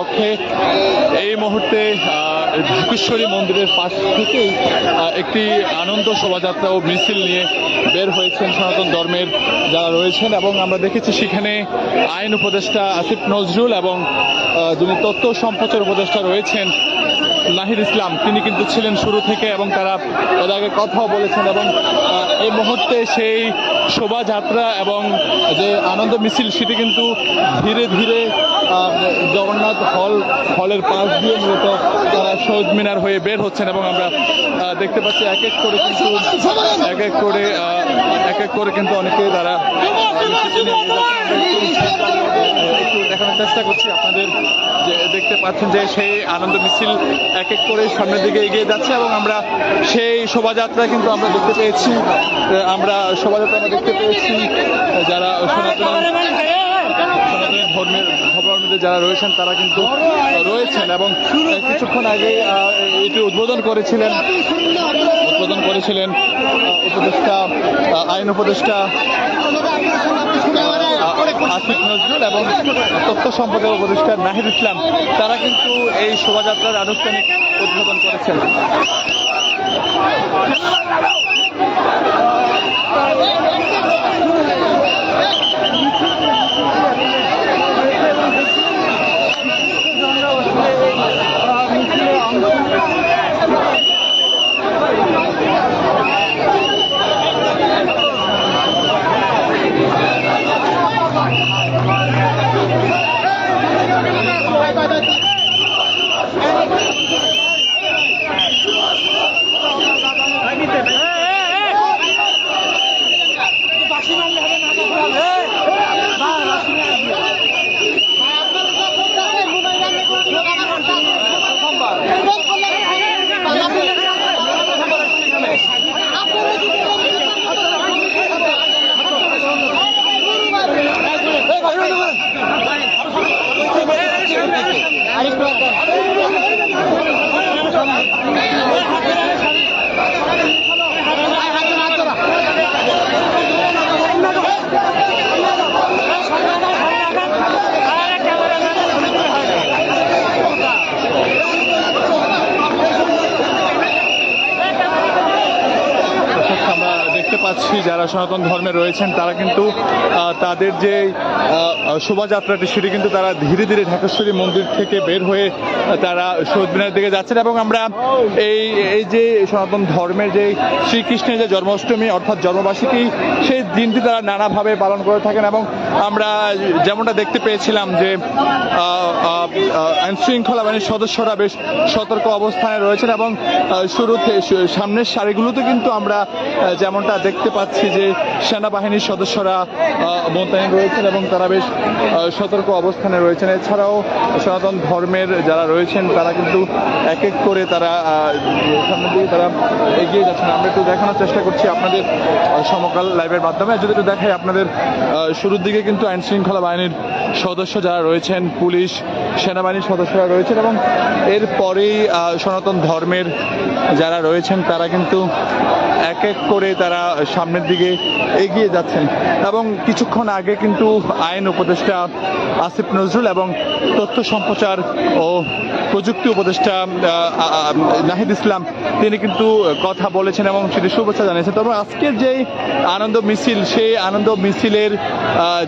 পক্ষে এই মুহূর্তে ঢাকেশ্বরী মন্দিরের পাশ থেকেই একটি আনন্দ শোভাযাত্রা ও মিছিল নিয়ে বের হয়েছেন সনাতন ধর্মের যারা রয়েছেন। এবং আমরা দেখেছি সেখানে আইন উপদেষ্টা আসিফ নজরুল এবং যিনি তথ্য সম্প্রচার উপদেষ্টা রয়েছেন নাহিদ ইসলাম, তিনি কিন্তু ছিলেন শুরু থেকে এবং তারা এর আগে কথাও বলেছেন। এবং এই মুহূর্তে সেই শোভাযাত্রা এবং যে আনন্দ মিছিল সেটি কিন্তু ধীরে ধীরে জগন্নাথ হলের পাশ দিয়ে মূলত তারা শহীদ মিনার হয়ে বের হচ্ছেন। এবং আমরা দেখতে পাচ্ছি এক এক করে কিন্তু অনেকে তারা দেখানোর চেষ্টা করছি আপনাদের, যে দেখতে পাচ্ছেন যে সেই আনন্দ মিছিল এক এক করে সামনের দিকে এগিয়ে যাচ্ছে। এবং আমরা সেই শোভাযাত্রা কিন্তু আমরা দেখতে পেয়েছি যারা সনাতন ধর্মের ধর্মাবলম্বী যারা রয়েছেন তারা কিন্তু রয়েছেন। এবং কিছুক্ষণ আগে এটি উদ্বোধন করেছিলেন আইন উপদেষ্টা আসিফ নজরুল এবং তথ্য সম্প্রচার উপদেষ্টা নাহিদ ইসলাম, তারা কিন্তু এই শোভাযাত্রার আনুষ্ঠানিক উদ্বোধন করেছেন। পাচ্ছি যারা সনাতন ধর্মে রয়েছেন তারা কিন্তু তাদের যে শোভাযাত্রাটি সেটি কিন্তু তারা ধীরে ধীরে ঢাকেশ্বরী মন্দির থেকে বের হয়ে তারা শহীদ মিনারের দিকে যাচ্ছেন। এবং আমরা এই যে সনাতন ধর্মের যে শ্রীকৃষ্ণের যে জন্মাষ্টমী অর্থাৎ জন্মবার্ষিকী, সেই দিনটি তারা নানাভাবে পালন করে থাকেন। এবং আমরা যেমনটা দেখতে পেয়েছিলাম যে আইন শৃঙ্খলা বাহিনীর সদস্যরা বেশ সতর্ক অবস্থানে রয়েছেন। এবং শুরুতে সামনের সারিগুলোতে কিন্তু আমরা যেমনটা দেখতে পাচ্ছি যে সেনাবাহিনীর সদস্যরা মোতায়েন রয়েছেন এবং তারা বেশ সতর্ক অবস্থানে রয়েছেন। এছাড়াও সনাতন ধর্মের যারা রয়েছেন তারা কিন্তু এক এক করে তারা সামনের দিকে তারা এগিয়ে যাচ্ছেন। আমরা একটু দেখানোর চেষ্টা করছি আপনাদের সমকাল লাইভের মাধ্যমে। যদি একটু দেখাই আপনাদের, শুরুর দিকে কিন্তু আইন শৃঙ্খলা বাহিনীর সদস্য যারা রয়েছেন, পুলিশ, সেনাবাহিনীর সদস্যরা রয়েছেন এবং এরপরেই সনাতন ধর্মের যারা রয়েছেন তারা কিন্তু এক এক করে তারা সামনের দিকে এগিয়ে যাচ্ছেন। এবং কিছুক্ষণ আগে কিন্তু আইন উপদেষ্টা আসিফ নজরুল এবং তথ্য সম্প্রচার ও প্রযুক্তি উপদেষ্টা নাহিদ ইসলাম তিনি কিন্তু কথা বলেছেন এবং সেটি শুভেচ্ছা জানিয়েছেন। তবে আজকের যে আনন্দ মিছিল, সেই আনন্দ মিছিলের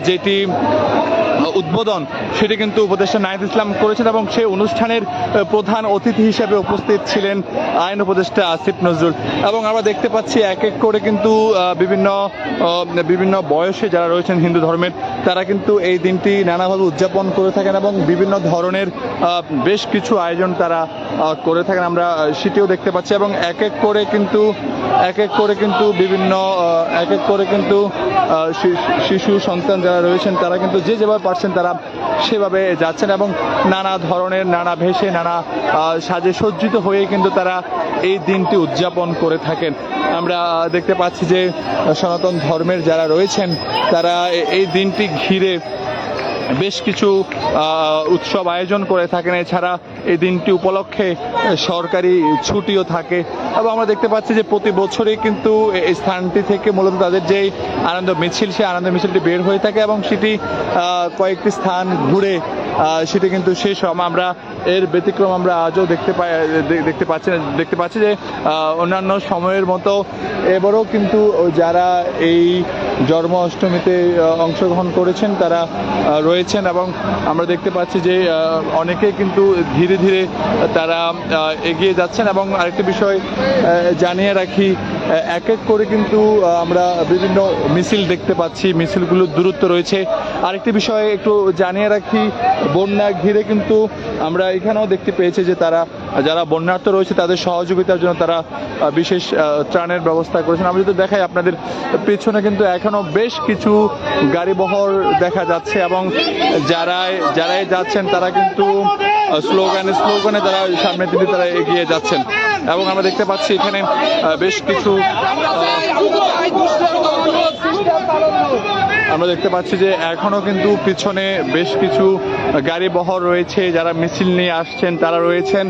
যেটি উদ্বোধন সেটি কিন্তু উপদেষ্টা নাহিদ ইসলাম করেছেন এবং সেই অনুষ্ঠানের প্রধান অতিথি হিসেবে উপস্থিত ছিলেন আইন উপদেষ্টা আসিফ নজরুল। এবং আমরা দেখতে পাচ্ছি এক এক করে কিন্তু বিভিন্ন বয়সে যারা রয়েছেন হিন্দু ধর্মের তারা কিন্তু এই দিনটি নানাভাবে উদযাপন করে থাকেন এবং বিভিন্ন ধরনের বেশ কিছু আয়োজন তারা করে থাকেন, আমরা সেটিও দেখতে পাচ্ছি। এবং এক এক করে কিন্তু বিভিন্ন শিশু সন্তান যারা রয়েছেন তারা কিন্তু যে যেভাবে পারছেন তারা সেভাবে যাচ্ছেন এবং নানা ধরনের নানা ভেষে নানা সাজে সজ্জিত হয়ে কিন্তু তারা এই দিনটি উদযাপন করে থাকেন। আমরা দেখতে পাচ্ছি যে সনাতন ধর্মের যারা রয়েছেন তারা এই দিনটি ঘিরে বেশ কিছু উৎসব আয়োজন করে থাকেন। এছাড়া এই দিনটি উপলক্ষে সরকারি ছুটিও থাকে এবং আমরা দেখতে পাচ্ছি যে প্রতি বছরই কিন্তু এই স্থানটি থেকে মূলত তাদের যে আনন্দ মিছিল, সেই আনন্দ মিছিলটি বের হয়ে থাকে এবং সেটি কয়েকটি স্থান ঘুরে সেটি কিন্তু শেষ হয়। আমরা এর ব্যতিক্রম আমরা আজও দেখতে পাচ্ছি যে অন্যান্য সময়ের মতো এবারও কিন্তু যারা এই জন্মাষ্টমীতে অংশগ্রহণ করেছেন তারা রয়েছেন এবং আমরা দেখতে পাচ্ছি যে অনেকে কিন্তু ধীরে ধীরে তারা এগিয়ে যাচ্ছেন। এবং আরেকটি বিষয় জানিয়ে রাখি, এক এক করে কিন্তু আমরা বিভিন্ন মিছিল দেখতে পাচ্ছি, মিছিলগুলোর দূরত্ব রয়েছে। আরেকটি বিষয় একটু জানিয়ে রাখি, বন্যা ঘিরে কিন্তু আমরা এখানেও দেখতে পেয়েছি যে তারা যারা বন্যার্থ রয়েছে তাদের সহযোগিতার জন্য তারা বিশেষ ত্রাণের ব্যবস্থা করেছেন। আমি যদি দেখাই আপনাদের পেছনে কিন্তু এখনো বেশ কিছু গাড়িবহর দেখা যাচ্ছে এবং যারাই যাচ্ছেন তারা কিন্তু স্লোগানে তারা সামনের দিকে তারা এগিয়ে যাচ্ছেন এবং আমরা দেখতে পাচ্ছি এখানে বেশ কিছু আমরা দেখতে পাচ্ছি যে এখনো কিন্তু পিছনে বেশ কিছু গাড়ি বহর রয়েছে, যারা মিছিল নিয়ে আসছেন তারা রয়েছেন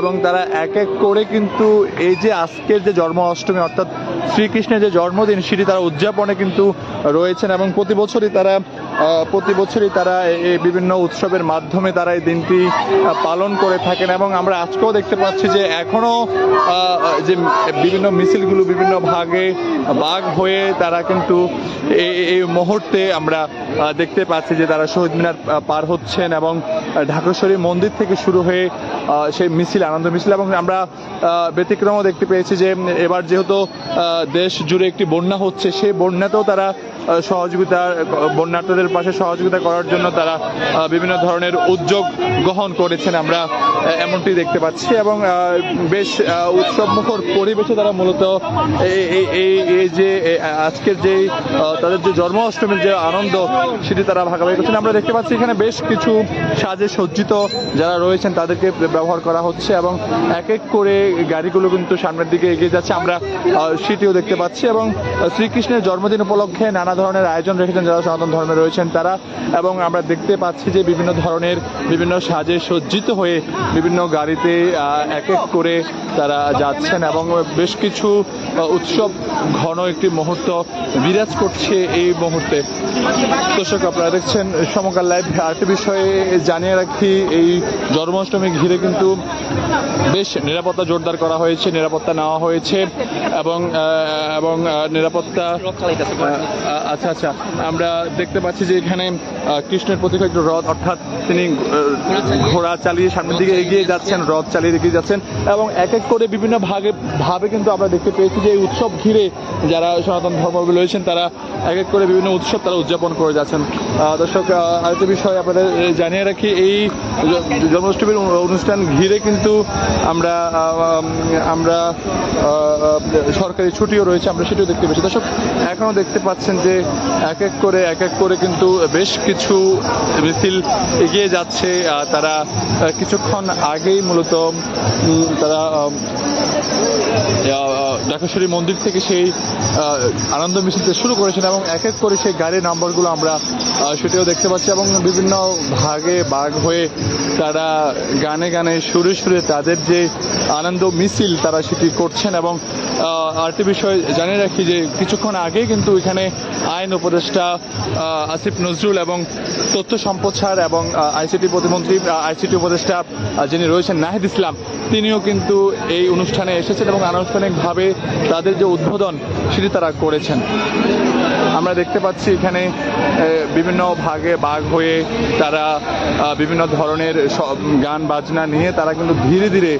এবং তারা এক এক করে কিন্তু এই যে আজকের যে জন্মাষ্টমী অর্থাৎ শ্রীকৃষ্ণের যে জন্মদিন সেটি তারা উদযাপনে কিন্তু রয়েছেন এবং প্রতি বছরই তারা এই বিভিন্ন উৎসবের মাধ্যমে তারা এই দিনটি পালন করে থাকেন এবং আমরা আজকেও দেখতে পাচ্ছি যে এখনো যে বিভিন্ন মিছিলগুলো বিভিন্ন ভাগ হয়ে তারা কিন্তু এই মুহূর্তে আমরা দেখতে পাচ্ছি যে তারা শহীদ মিনার পার হচ্ছেন এবং ঢাকেশ্বরী মন্দির থেকে শুরু হয়ে সেই মিছিল আনন্দ মিছিল এবং আমরা ব্যতিক্রমও দেখতে পেয়েছি যে এবার যেহেতু দেশ জুড়ে একটি বন্যা হচ্ছে, সেই বন্যাতেও তারা বন্যার্থদের পাশে সহযোগিতা করার জন্য তারা বিভিন্ন ধরনের উদ্যোগ গ্রহণ করেছেন, আমরা এমনটি দেখতে পাচ্ছি এবং বেশ উৎসবমুখর পরিবেশে তারা মূলত এই যে আজকের যে তাদের যে জন্মাষ্টমীর যে আনন্দ সেটি তারা ভাগাভাগি করছেন। আমরা দেখতে পাচ্ছি এখানে বেশ কিছু সাজে সজ্জিত যারা রয়েছেন তাদেরকে ব্যবহার করা হচ্ছে এবং এক এক করে গাড়িগুলো কিন্তু সামনের দিকে এগিয়ে যাচ্ছে, আমরা সেটিও দেখতে পাচ্ছি এবং শ্রীকৃষ্ণের জন্মদিন উপলক্ষে নানা ধরনের আয়োজন রেখেছেন যারা সনাতন ধর্মে রয়েছেন তারা এবং আমরা দেখতে পাচ্ছি যে বিভিন্ন সাজে সজ্জিত হয়ে বিভিন্ন গাড়িতে এক এক করে তারা যাচ্ছেন এবং বেশ কিছু উৎসব ঘন একটি মুহূর্ত বিরাজ করছে এই মুহূর্তে। দর্শক আপনারা দেখছেন সমকাল লাইভ। আরেকটি বিষয়ে জানিয়ে রাখি, এই জন্মাষ্টমী ঘিরে কিন্তু বেশ নিরাপত্তা জোরদার করা হয়েছে, নিরাপত্তা নেওয়া হয়েছে এবং নিরাপত্তা আচ্ছা আমরা দেখতে পাচ্ছি যে এখানে কৃষ্ণের প্রতীক একটু রথ, অর্থাৎ তিনি ঘোড়া চালিয়ে সামনের দিকে এগিয়ে যাচ্ছেন, রথ চালিয়ে এগিয়ে যাচ্ছেন এবং এক এক করে বিভিন্ন ভাবে কিন্তু আমরা দেখতে পেয়েছি যে এই উৎসব ঘিরে যারা সনাতন ধর্মাবলম্বী রয়েছেন তারা এক এক করে বিভিন্ন উৎসব তারা উদযাপন করে যাচ্ছেন। দর্শক আরেকটি বিষয় আপনাদের জানিয়ে রাখি, এই জন্মাষ্টমীর অনুষ্ঠান ঘিরে কিন্তু আমরা সরকারি ছুটিও রয়েছে, আমরা সেটিও দেখতে পেয়েছি। দর্শক এখনো দেখতে পাচ্ছেন যে এক এক করে কিন্তু বেশ কিছু মিছিল এগিয়ে যাচ্ছে। তারা কিছুক্ষণ আগেই মূলত তারা ঢাকেশ্বরী মন্দির থেকে সেই আনন্দ মিছিলতে শুরু করেছেন এবং এক এক করে সেই গাড়ির নাম্বারগুলো আমরা সেটিও দেখতে পাচ্ছি এবং বিভিন্ন ভাগ হয়ে তারা গানে সুরে তাদের যে আনন্দ মিছিল তারা সেটি করছেন এবং আরেকটি বিষয় জানিয়ে রাখি যে কিছুক্ষণ আগেই কিন্তু এখানে আইন উপদেষ্টা আসিফ নজরুল এবং তথ্য সম্প্রচার এবং আইসিটি প্রতিমন্ত্রী আইসিটি উপদেষ্টা যিনি রয়েছেন নাহিদ ইসলাম, তিনিও কিন্তু এই অনুষ্ঠানে এসেছেন এবং আনুষ্ঠানিকভাবে তাদের যে উদ্বোধন সেটি তারা করেছেন। আমরা দেখতে পাচ্ছি এখানে বিভিন্ন ভাগ হয়ে তারা বিভিন্ন ধরনের গান বাজনা নিয়ে তারা কিন্তু ধীরে ধীরে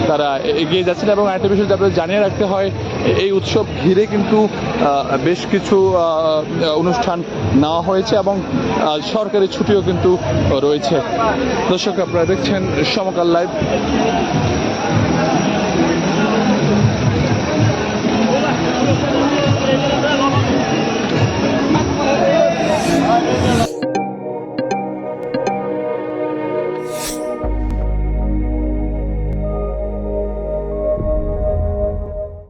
তারা এগিয়ে যাচ্ছেন এবং আরেকটা বিষয় আপনাদের জানিয়ে রাখতে হয়, এই উৎসব ঘিরে কিন্তু বেশ কিছু অনুষ্ঠান নেওয়া হয়েছে এবং সরকারি ছুটিও কিন্তু রয়েছে। দর্শক আপনারা দেখছেন সমকাল লাইভ।